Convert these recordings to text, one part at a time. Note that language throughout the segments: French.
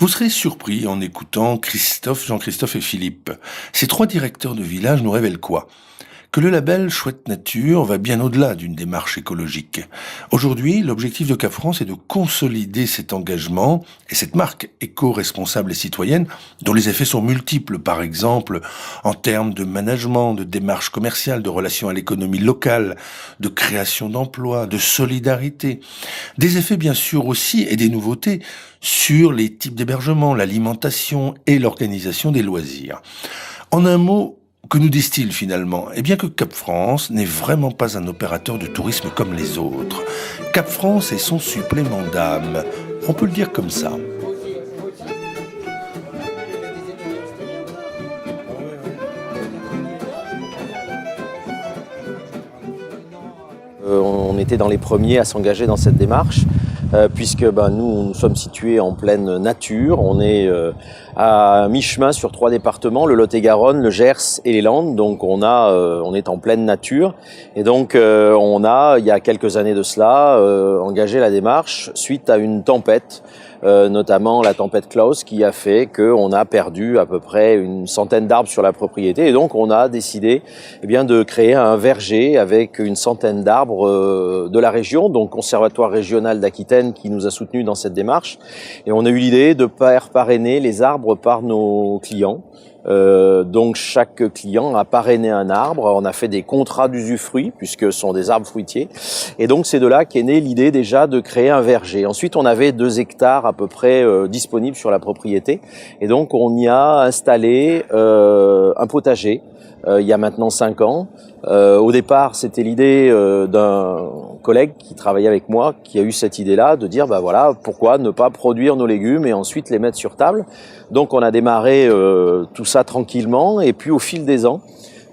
Vous serez surpris en écoutant Christophe, Jean-Christophe et Philippe. Ces trois directeurs de village nous révèlent quoi? Que le label Chouette Nature va bien au-delà d'une démarche écologique. Aujourd'hui, l'objectif de Cap France est de consolider cet engagement et cette marque éco-responsable et citoyenne dont les effets sont multiples, par exemple en termes de management, de démarche commerciale, de relations à l'économie locale, de création d'emplois, de solidarité. Des effets bien sûr aussi et des nouveautés sur les types d'hébergement, l'alimentation et l'organisation des loisirs. En un mot, que nous disent-ils finalement? Eh bien que Cap France n'est vraiment pas un opérateur de tourisme comme les autres. Cap France est son supplément d'âme. On peut le dire comme ça. On était dans les premiers à s'engager dans cette démarche, puisque nous sommes situés en pleine nature. On est à mi-chemin sur 3 départements, le Lot-et-Garonne, le Gers et les Landes. Donc on est en pleine nature. Et donc on a, il y a quelques années de cela, engagé la démarche suite à une tempête, notamment la tempête Klaus, qui a fait qu'on a perdu à peu près une centaine d'arbres sur la propriété. Et donc on a décidé de créer un verger avec une centaine d'arbres de la région, donc Conservatoire régional d'Aquitaine qui nous a soutenus dans cette démarche. Et on a eu l'idée de faire parrainer les arbres par nos clients. Donc chaque client a parrainé un arbre, on a fait des contrats d'usufruit puisque ce sont des arbres fruitiers, et donc c'est de là qu'est née l'idée déjà de créer un verger. Ensuite on avait 2 hectares à peu près disponibles sur la propriété, et donc on y a installé un potager il y a maintenant 5 ans. Au départ, c'était l'idée d'un collègue qui travaillait avec moi, qui a eu cette idée-là de dire, pourquoi ne pas produire nos légumes et ensuite les mettre sur table. Donc on a démarré tout ça tranquillement, et puis au fil des ans,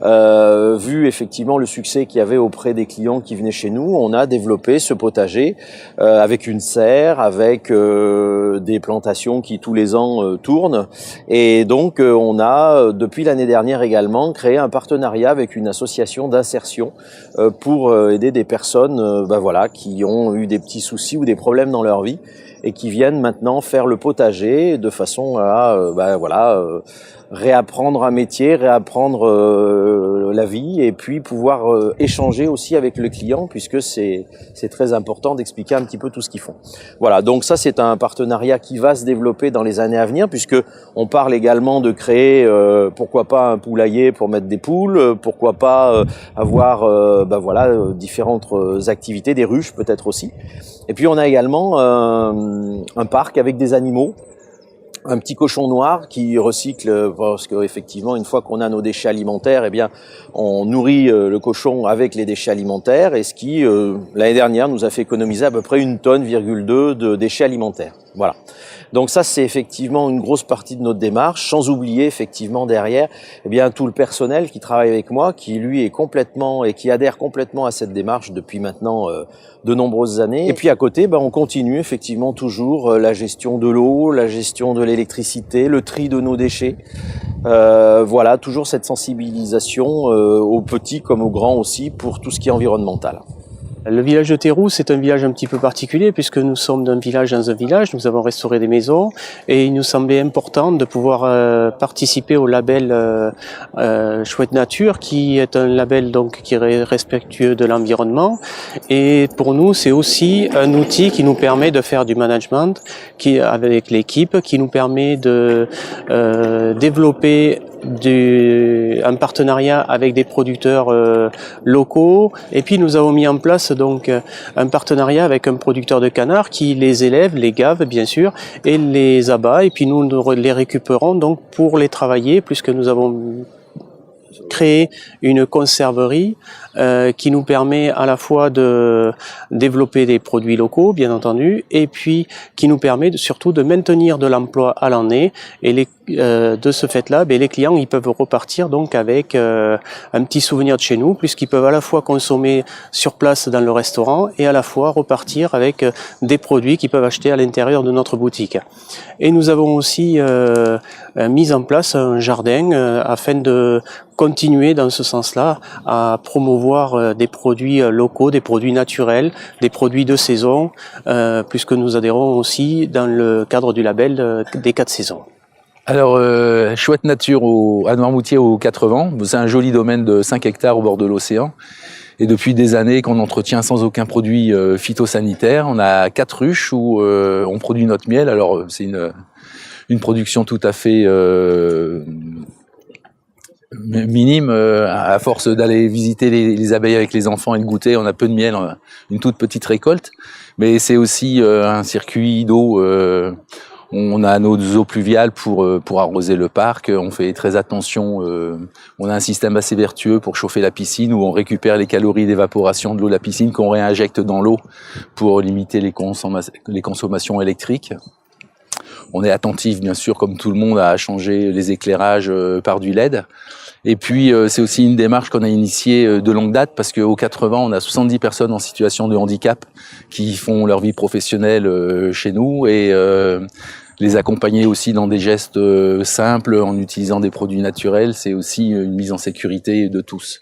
vu effectivement le succès qu'il y avait auprès des clients qui venaient chez nous, on a développé ce potager avec une serre, avec des plantations qui tous les ans tournent. Et donc on a depuis l'année dernière également créé un partenariat avec une association d'insertion pour aider des personnes qui ont eu des petits soucis ou des problèmes dans leur vie et qui viennent maintenant faire le potager de façon à réapprendre un métier, réapprendre la vie, et puis pouvoir échanger aussi avec le client, puisque c'est très important d'expliquer un petit peu tout ce qu'ils font. Voilà, donc ça c'est un partenariat qui va se développer dans les années à venir, puisque on parle également de créer pourquoi pas un poulailler pour mettre des poules, pourquoi pas avoir différentes activités, des ruches peut-être aussi. Et puis on a également un parc avec des animaux. Un petit cochon noir qui recycle, parce qu'effectivement, une fois qu'on a nos déchets alimentaires, on nourrit le cochon avec les déchets alimentaires, et ce qui, l'année dernière, nous a fait économiser à peu près 1,2 tonne de déchets alimentaires. Voilà. Donc ça, c'est effectivement une grosse partie de notre démarche, sans oublier effectivement derrière, tout le personnel qui travaille avec moi, qui lui est complètement et qui adhère complètement à cette démarche depuis maintenant de nombreuses années. Et puis à côté, on continue effectivement toujours la gestion de l'eau, la gestion de l'électricité, le tri de nos déchets. Toujours cette sensibilisation aux petits comme aux grands aussi pour tout ce qui est environnemental. Le village de Théroux, c'est un village un petit peu particulier puisque nous sommes d'un village dans un village, nous avons restauré des maisons, et il nous semblait important de pouvoir participer au label Chouette Nature, qui est un label donc qui est respectueux de l'environnement, et pour nous c'est aussi un outil qui nous permet de faire du management avec l'équipe, qui nous permet de développer un partenariat avec des producteurs locaux, et puis nous avons mis en place donc un partenariat avec un producteur de canards qui les élève, les gave bien sûr, et les abat, et puis nous les récupérons donc pour les travailler, puisque nous avons créé une conserverie qui nous permet à la fois de développer des produits locaux, bien entendu, et puis qui nous permet surtout de maintenir de l'emploi à l'année, et de ce fait-là, les clients ils peuvent repartir donc avec un petit souvenir de chez nous, puisqu'ils peuvent à la fois consommer sur place dans le restaurant et à la fois repartir avec des produits qu'ils peuvent acheter à l'intérieur de notre boutique. Et nous avons aussi mis en place un jardin afin de continuer dans ce sens-là à promouvoir des produits locaux, des produits naturels, des produits de saison, puisque nous adhérons aussi dans le cadre du label des 4 saisons. Alors, Chouette Nature à Noirmoutier aux 80, c'est un joli domaine de 5 hectares au bord de l'océan. Et depuis des années qu'on entretient sans aucun produit phytosanitaire. On a 4 ruches où on produit notre miel. Alors, c'est une production tout à fait minime. À force d'aller visiter les abeilles avec les enfants et de goûter, on a peu de miel, une toute petite récolte. Mais c'est aussi un circuit d'eau. On a nos eaux pluviales pour arroser le parc. On fait très attention. On a un système assez vertueux pour chauffer la piscine où on récupère les calories d'évaporation de l'eau de la piscine qu'on réinjecte dans l'eau pour limiter les consommations électriques. On est attentif, bien sûr, comme tout le monde, à changer les éclairages par du LED. Et puis, c'est aussi une démarche qu'on a initiée de longue date parce qu'au 80, on a 70 personnes en situation de handicap qui font leur vie professionnelle chez nous et les accompagner aussi dans des gestes simples en utilisant des produits naturels, c'est aussi une mise en sécurité de tous.